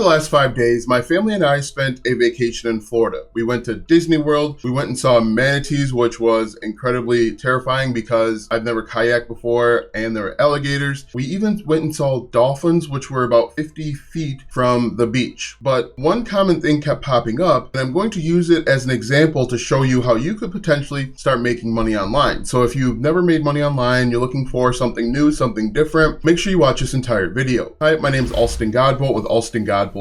the last 5 days, my family and I spent a vacation in Florida. We went to Disney World. We went and saw manatees, which was incredibly terrifying because I've never kayaked before, and there were alligators. We even went and saw dolphins, which were about 50 feet from the beach. But one common thing kept popping up, and I'm going to use it as an example to show you how you could potentially start making money online. So if you've never made money online, you're looking for something new, something different, make sure you watch this entire video. Hi, my name is Alston Godbolt with alstongodbolt.com.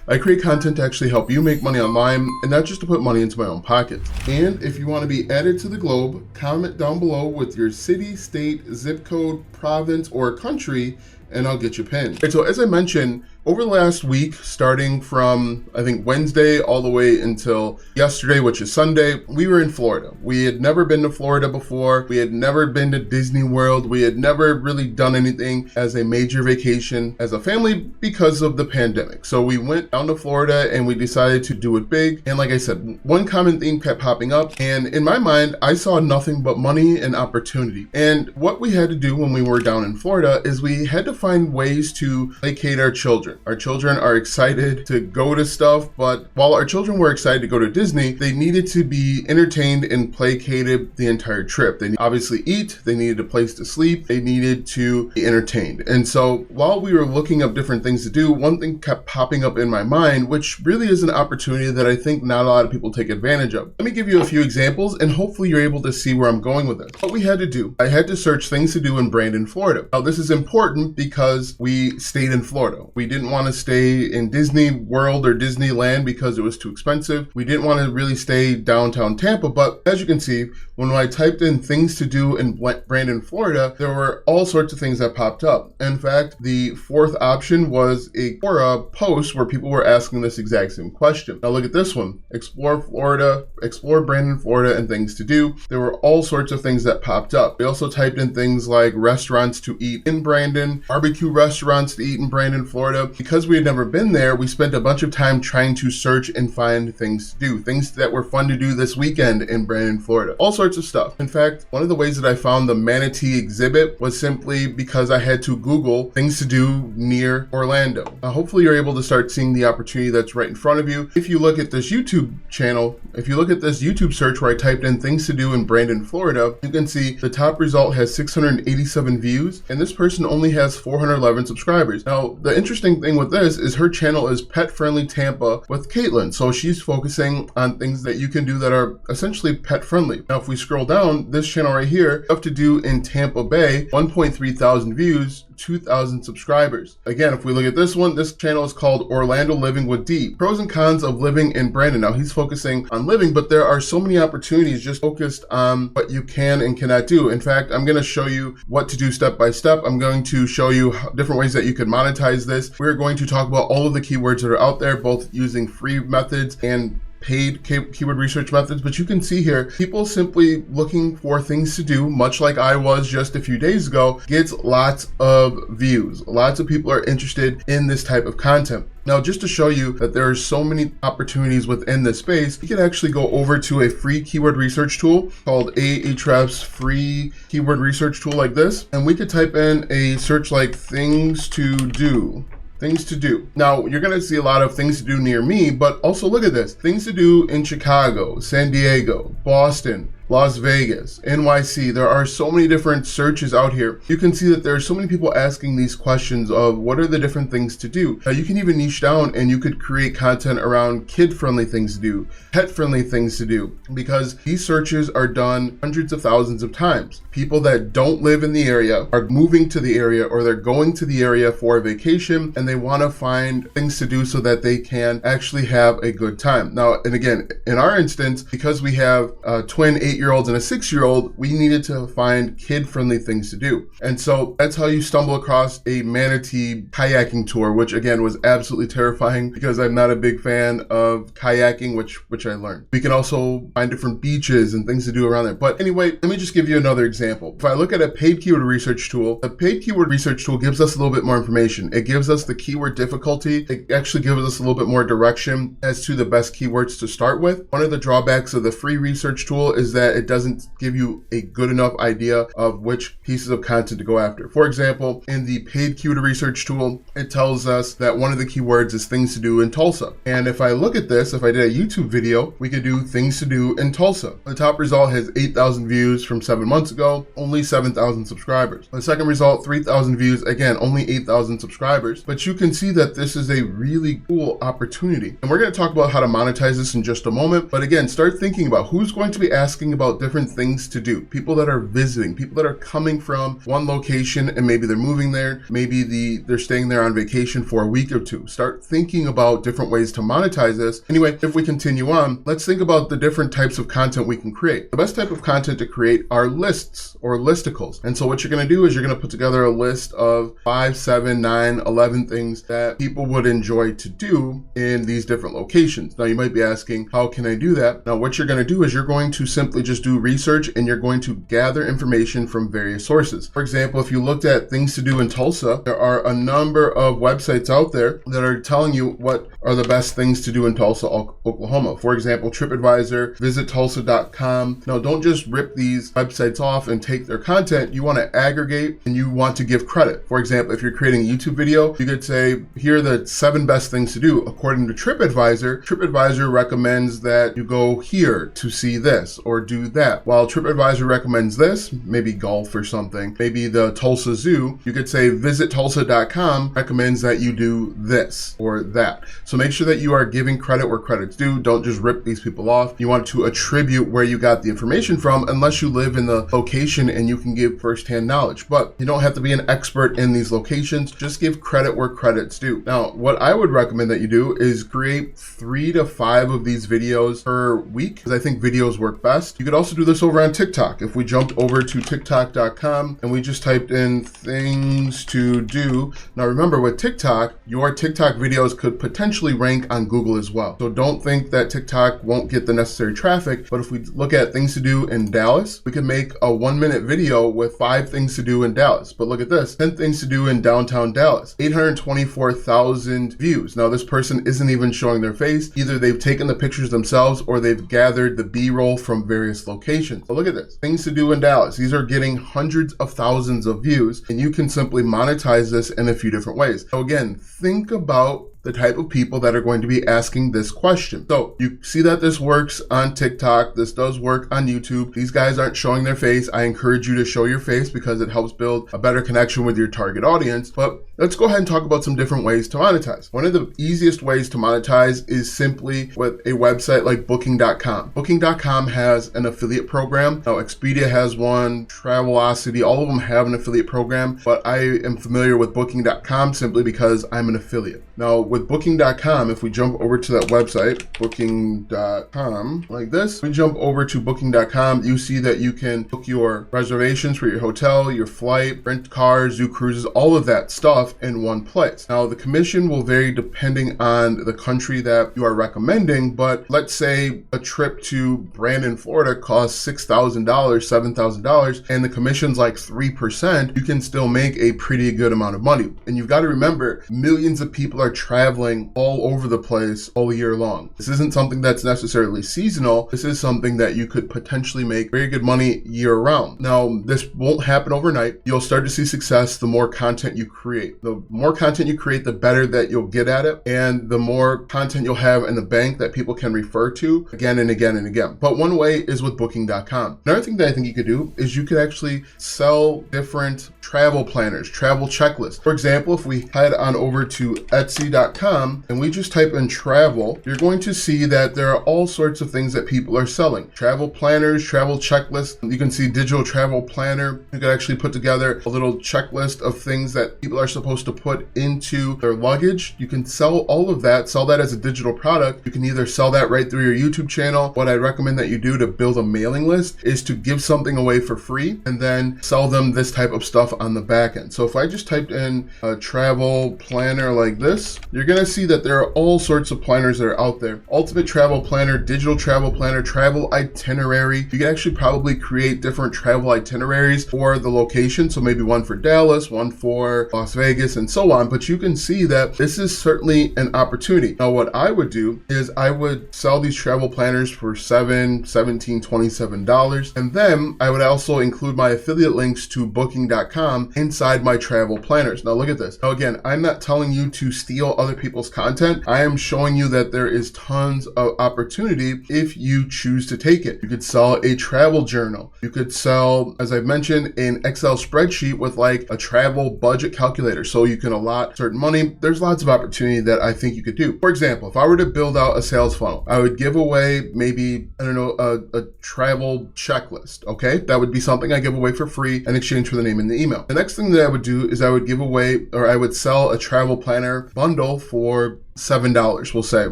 I create content to actually help you make money online and not just to put money into my own pocket. And if you want to be added to the globe, comment down below with your city, state, zip code, province, or country, and I'll get you pinned. Okay, so as I mentioned, over the last week, starting from, I think, Wednesday all the way until yesterday, which is Sunday, we were in Florida. We had never been to Florida before. We had never been to Disney World. We had never really done anything as a major vacation as a family because of the pandemic. So we went down to Florida and we decided to do it big. And like I said, one common theme kept popping up. And in my mind, I saw nothing but money and opportunity. And what we had to do when we were down in Florida is we had to find ways to placate our children. Our children are excited to go to stuff, but while our children were excited to go to Disney, they needed to be entertained and placated the entire trip. They obviously eat, they needed a place to sleep, they needed to be entertained. And so while we were looking up different things to do, one thing kept popping up in my mind, which really is an opportunity that I think not a lot of people take advantage of. Let me give you a few examples and hopefully you're able to see where I'm going with it. What we had to do, I had to search things to do in Brandon, Florida. Now this is important because we stayed in Florida. We didn't want to stay in Disney World or Disneyland because it was too expensive. We didn't want to really stay downtown Tampa, but as you can see, when I typed in things to do in Brandon, Florida, there were all sorts of things that popped up. In fact, the fourth option was a Quora post where people were asking this exact same question. Now look at this one, explore Florida, explore Brandon, Florida, and things to do. There were all sorts of things that popped up. We also typed in things like restaurants to eat in Brandon, barbecue restaurants to eat in Brandon, Florida. Because we had never been there, we spent a bunch of time trying to search and find things to do, things that were fun to do this weekend in Brandon, Florida, all sorts of stuff. In fact, one of the ways that I found the manatee exhibit was simply because I had to Google things to do near Orlando. Hopefully you're able to start seeing the opportunity that's right in front of you. If you look at this YouTube channel, if you look at this YouTube search where I typed in things to do in Brandon, Florida, you can see the top result has 687 views and this person only has 411 subscribers. Now, the interesting thing with this is her channel is Pet Friendly Tampa with Caitlin. So she's focusing on things that you can do that are essentially pet friendly. Now, if we scroll down, this channel right here, Stuff to Do in Tampa Bay, 1.3 thousand views, 2,000 subscribers. Again, if we look at this one, this channel is called Orlando Living with D. Pros and cons of living in Brandon. Now he's focusing on living, but there are so many opportunities just focused on what you can and cannot do. In fact, I'm going to show you what to do step by step. I'm going to show you different ways that you can monetize this. We're going to talk about all of the keywords that are out there, both using free methods and paid keyword research methods, but you can see here, people simply looking for things to do, much like I was just a few days ago, gets lots of views. Lots of people are interested in this type of content. Now, just to show you that there are so many opportunities within this space, you can actually go over to a free keyword research tool called Ahrefs free keyword research tool like this, and we could type in a search like things to do. Things to do. Now, you're going to see a lot of things to do near me, but also look at this. Things to do in Chicago, San Diego, Boston, Las Vegas, NYC. There are so many different searches out here. You can see that there are so many people asking these questions of what are the different things to do. Now you can even niche down and you could create content around kid-friendly things to do, pet-friendly things to do, because these searches are done hundreds of thousands of times. People that don't live in the area are moving to the area or they're going to the area for a vacation and they want to find things to do so that they can actually have a good time. Now, and again, in our instance, because we have twin 8-year-olds and a 6-year-old, we needed to find kid-friendly things to do. And so that's how you stumble across a manatee kayaking tour, which again was absolutely terrifying because I'm not a big fan of kayaking, which I learned. We can also find different beaches and things to do around there. But anyway, let me just give you another example. If I look at a paid keyword research tool, a paid keyword research tool gives us a little bit more information. It gives us the keyword difficulty. It actually gives us a little bit more direction as to the best keywords to start with. One of the drawbacks of the free research tool is that that it doesn't give you a good enough idea of which pieces of content to go after. For example, in the paid keyword research tool, it tells us that one of the keywords is things to do in Tulsa. And if I look at this, if I did a YouTube video, we could do things to do in Tulsa. The top result has 8,000 views from 7 months ago, only 7,000 subscribers. The second result, 3,000 views, again, only 8,000 subscribers. But you can see that this is a really cool opportunity. And we're going to talk about how to monetize this in just a moment. But again, start thinking about who's going to be asking about different things to do. People that are visiting, people that are coming from one location and maybe they're moving there, maybe they're staying there on vacation for a week or two. Start thinking about different ways to monetize this. Anyway, if we continue on, let's think about the different types of content we can create. The best type of content to create are lists or listicles. And so what you're going to do is you're going to put together a list of 5, 7, 9, 11 things that people would enjoy to do in these different locations. Now you might be asking, how can I do that? Now what you're going to do is you're going to simply just do research and you're going to gather information from various sources. For example, if you looked at things to do in Tulsa, there are a number of websites out there that are telling you what are the best things to do in Tulsa, Oklahoma. For example, TripAdvisor, visittulsa.com. Now don't just rip these websites off and take their content. You want to aggregate and you want to give credit. For example, if you're creating a YouTube video, you could say, here are the 7 best things to do. According to TripAdvisor, TripAdvisor recommends that you go here to see this or do that. While TripAdvisor recommends this, maybe golf or something, maybe the Tulsa Zoo, you could say visittulsa.com recommends that you do this or that. So make sure that you are giving credit where credit's due. Don't just rip these people off. You want to attribute where you got the information from, unless you live in the location and you can give firsthand knowledge. But you don't have to be an expert in these locations. Just give credit where credit's due. Now, what I would recommend that you do is create 3 to 5 of these videos per week, because I think videos work best. You could also do this over on TikTok. If we jumped over to tiktok.com and we just typed in things to do. Now remember, with TikTok, your TikTok videos could potentially rank on Google as well. So don't think that TikTok won't get the necessary traffic, but if we look at things to do in Dallas, we can make a 1-minute video with 5 things to do in Dallas. But look at this, 10 things to do in downtown Dallas, 824,000 views. Now this person isn't even showing their face. Either they've taken the pictures themselves or they've gathered the B-roll from various locations. But look at this, things to do in Dallas. These are getting hundreds of thousands of views, and you can simply monetize this in a few different ways. So again, think about the type of people that are going to be asking this question. So you see that this works on TikTok. This does work on YouTube. These guys aren't showing their face. I encourage you to show your face because it helps build a better connection with your target audience. But let's go ahead and talk about some different ways to monetize. One of the easiest ways to monetize is simply with a website like Booking.com. Booking.com has an affiliate program. Now Expedia has one, Travelocity, all of them have an affiliate program, but I am familiar with Booking.com simply because I'm an affiliate. Now with Booking.com, if we jump over to that website, Booking.com, like this, we jump over to Booking.com, you see that you can book your reservations for your hotel, your flight, rent cars, do cruises, all of that stuff in one place. Now the commission will vary depending on the country that you are recommending, but let's say a trip to Brandon, Florida costs $6,000, $7,000, and the commission's like 3%, you can still make a pretty good amount of money. And you've got to remember, millions of people are traveling all over the place all year long. This isn't something that's necessarily seasonal. This is something that you could potentially make very good money year round. Now, this won't happen overnight. You'll start to see success the more content you create. The more content you create, the better that you'll get at it, and the more content you'll have in the bank that people can refer to again and again and again. But one way is with Booking.com. Another thing that I think you could do is you could actually sell different travel planners, travel checklists. For example, if we head on over to Etsy.com and we just type in travel, you're going to see that there are all sorts of things that people are selling. Travel planners, travel checklists. You can see digital travel planner. You can actually put together a little checklist of things that people are supposed to put into their luggage. You can sell all of that, sell that as a digital product. You can either sell that right through your YouTube channel. What I recommend that you do to build a mailing list is to give something away for free and then sell them this type of stuff on the back end. So if I just typed in a travel planner like this, you're gonna see that there are all sorts of planners that are out there. Ultimate travel planner, digital travel planner, travel itinerary. You can actually probably create different travel itineraries for the location. So maybe one for Dallas, one for Las Vegas, and so on. But you can see that this is certainly an opportunity. Now, what I would do is I would sell these travel planners for $7, $17, $27. And then I would also include my affiliate links to Booking.com inside my travel planners. Now look at this. Now again, I'm not telling you to steal other people's content. I am showing you that there is tons of opportunity if you choose to take it. You could sell a travel journal. You could sell, as I've mentioned, an Excel spreadsheet with like a travel budget calculator. So you can allot certain money. There's lots of opportunity that I think you could do. For example, if I were to build out a sales funnel, I would give away maybe, I don't know, a travel checklist. Okay. That would be something I give away for free in exchange for the name and the email. The next thing that I would do is I would give away, or I would sell a travel planner bundle for $7, we'll say.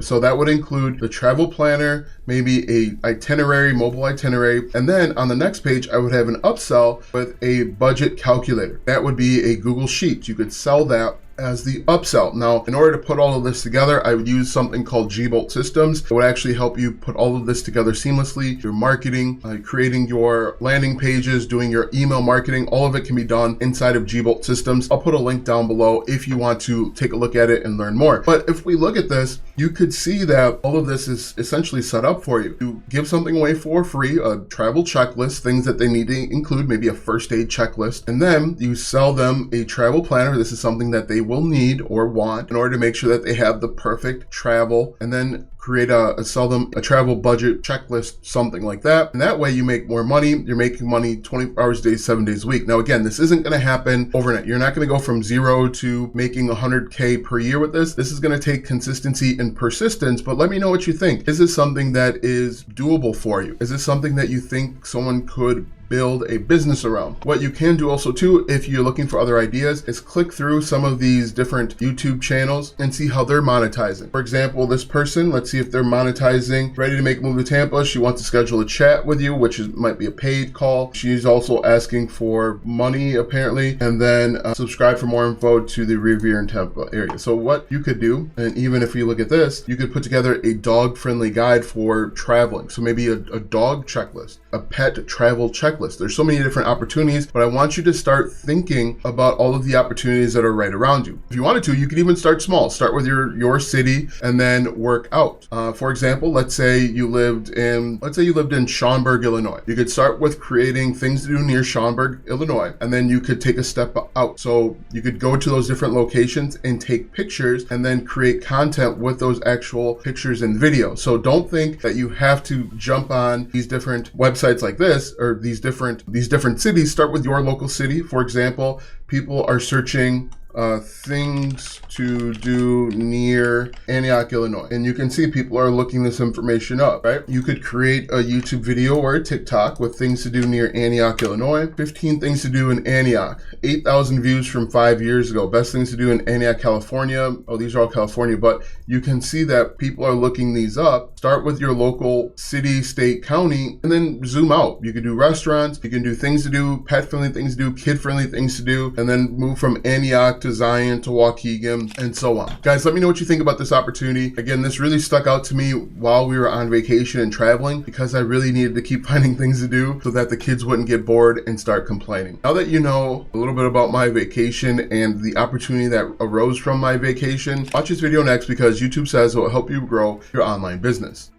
So that would include the travel planner, maybe a itinerary, mobile itinerary. And then on the next page, I would have an upsell with a budget calculator. That would be a Google Sheet. You could sell that as the upsell. Now, in order to put all of this together, I would use something called Gbolt Systems. It would actually help you put all of this together seamlessly. Your marketing, creating your landing pages, doing your email marketing, all of it can be done inside of Gbolt Systems. I'll put a link down below if you want to take a look at it and learn more. But if we look at this, you could see that all of this is essentially set up for you. You give something away for free, a travel checklist, things that they need to include, maybe a first aid checklist, and then you sell them a travel planner. This is something that they will need or want in order to make sure that they have the perfect travel, and then create sell them a travel budget checklist, something like that. And that way you make more money. You're making money 24 hours a day, 7 days a week. Now, again, this isn't going to happen overnight. You're not going to go from zero to making 100K per year with this. This is going to take consistency and persistence, but let me know what you think. Is this something that is doable for you? Is this something that you think someone could build a business around? What you can do also too, if you're looking for other ideas, is click through some of these different YouTube channels and see how they're monetizing. For example, this person, let's see if they're monetizing. Ready to make a move to Tampa. She wants to schedule a chat with you, which might be a paid call. She's also asking for money apparently, and then subscribe for more info to the Revere and Tampa area. So what you could do, and even if you look at this, you could put together a dog-friendly guide for traveling. So maybe a dog checklist, a pet travel checklist. There's so many different opportunities, but I want you to start thinking about all of the opportunities that are right around you. If you wanted to, you could even start small. Start with your city and then work out. For example, let's say you lived in Schaumburg, Illinois. You could start with creating things to do near Schaumburg, Illinois, and then you could take a step out. So you could go to those different locations and take pictures and then create content with those actual pictures and videos. So don't think that you have to jump on these different websites like this, or these different cities. Start with your local city. For example, people are searching things to do near Antioch, Illinois. And you can see people are looking this information up, right? You could create a YouTube video or a TikTok with things to do near Antioch, Illinois. 15 things to do in Antioch. 8,000 views from 5 years ago. Best things to do in Antioch, California. Oh, these are all California, but you can see that people are looking these up. Start with your local city, state, county, and then zoom out. You can do restaurants. You can do things to do, pet-friendly things to do, kid-friendly things to do, and then move from Antioch to Zion to Waukegan and so on. Guys, let me know what you think about this opportunity. Again, this really stuck out to me while we were on vacation and traveling because I really needed to keep finding things to do so that the kids wouldn't get bored and start complaining. Now that you know a little bit about my vacation and the opportunity that arose from my vacation, watch this video next because YouTube says it will help you grow your online business.